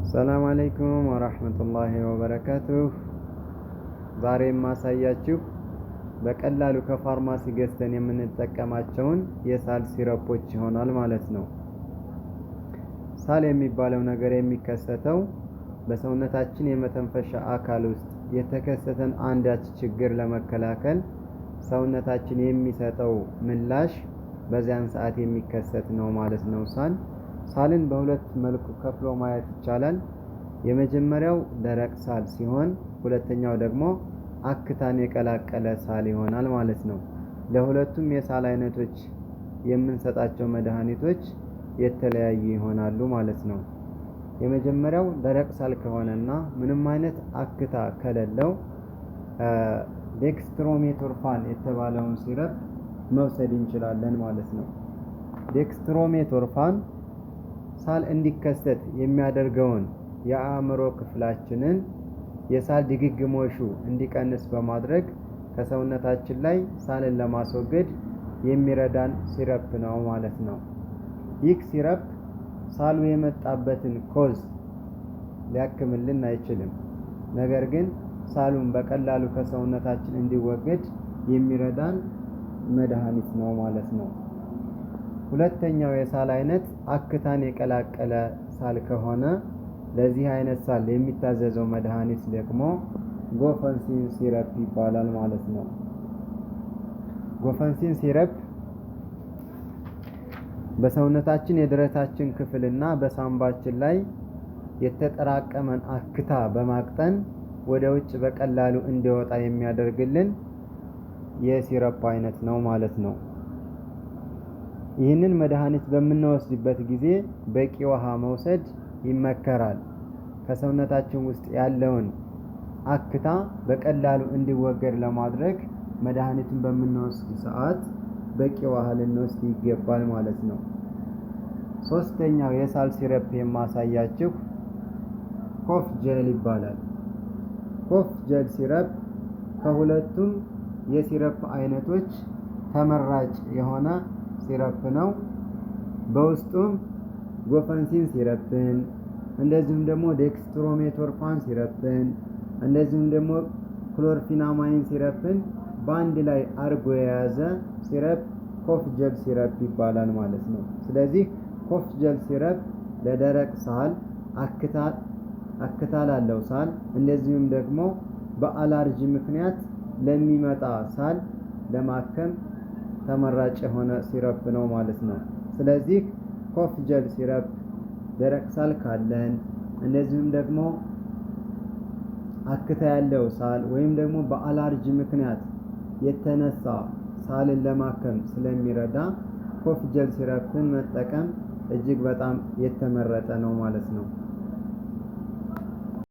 ሰላም አለይኩም ወራህመቱላሂ ወበረካቱሁ። ዛሬ የማሳያችሁ በቀላሉ ከፋርማሲ ገዝተን የምንጠቀማቸውን የሳል ሲረፖች ይሆናል ማለት ነው። ሳል የሚባለው ነገር የሚከሰተው በሰውነታችን የመተንፈሻ አካል ውስጥ የተከሰተን አንዳች ችግር ለመከላከል ሰውነታችን የሚሰጠው ምላሽ በዚያን ሰዓት የሚከሰት ነው ማለት ነው። ሳልን በሁለት መልኩ ከፍሎ ማየት ይቻላል። የመጀመሪያው ደረቅ ሳል ሲሆን ሁለተኛው ደግሞ አክታን የቀላቀለ ሳል ይሆናል ማለት ነው። ለሁለቱም የሳል አይነቶች የምንሰጣቸው መድኃኒቶች የተለያዩ ይሆናሉ ማለት ነው። የመጀመሪያው ደረቅ ሳል ከሆነና ምንም አይነት አክታ ከሌለው ዴክስትሮሜቶርፋን የተባለውን ሲረፕ መውሰድ እንችላለን ማለት ነው። ዴክስትሮሜቶርፋን ሳል እንዲከሰት የሚያደርገውን የአእምሮ ክፍላችንን የሳል ድግግሞሹ እንዲቀንስ በማድረግ ከሰውነታችን ላይ ሳልን ለማስወገድ የሚረዳን ሲረፕ ነው ማለት ነው። ይህ ሲረፕ ሳሉ የመጣበትን ኮዝ ሊያክምልን አይችልም። ነገር ግን ሳሉን በቀላሉ ከሰውነታችን እንዲወገድ የሚረዳን መድኃኒት ነው ማለት ነው። ሁለተኛው የሳል አይነት አክታን የቀላቀለ ሳል ከሆነ ለዚህ አይነት ሳል የሚታዘዘው መድኃኒት ደግሞ ጎፈንሲን ሲረፕ ይባላል ማለት ነው። ጎፈንሲን ሲረፕ በሰውነታችን የደረታችን ክፍልና በሳምባችን ላይ የተጠራቀመን አክታ በማቅጠን ወደ ውጭ በቀላሉ እንዲወጣ የሚያደርግልን የሲረፕ አይነት ነው ማለት ነው። ይህንን መድኃኒት በምንወስድበት ጊዜ በቂ ውሃ መውሰድ ይመከራል። ከሰውነታችን ውስጥ ያለውን አክታ በቀላሉ እንዲወገድ ለማድረግ መድኃኒቱን በምንወስድ ሰዓት በቂ ውሃ ልንወስድ ይገባል ማለት ነው። ሶስተኛው የሳል ሲረፕ የማሳያችሁ ኮፍ ጀል ይባላል። ኮፍ ጀል ሲረፕ ከሁለቱም የሲረፕ አይነቶች ተመራጭ የሆነ ሲረፕ ነው። በውስጡም ጎፈንሲን ሲረፕን እንደዚሁም ደግሞ ዴክስትሮሜቶርፋን ሲረፕን እንደዚሁም ደግሞ ክሎርፊናማይን ሲረፕን በአንድ ላይ አርጎ የያዘ ሲረፕ ኮፍ ጀል ሲረፕ ይባላል ማለት ነው። ስለዚህ ኮፍ ጀል ሲረፕ ለደረቅ ሳል፣ አክታ ላለው ሳል እንደዚሁም ደግሞ በአላርጂ ምክንያት ለሚመጣ ሳል ለማከም ተመራጭ የሆነ ሲረፕ ነው ማለት ነው። ስለዚህ ኮፍ ጀል ሲረፕ ደረቅ ሳል ካለን እንደዚሁም ደግሞ አክታ ያለው ሳል ወይም ደግሞ በአላርጂ ምክንያት የተነሳ ሳልን ለማከም ስለሚረዳ ኮፍ ጀል ሲረፕን መጠቀም እጅግ በጣም የተመረጠ ነው ማለት ነው።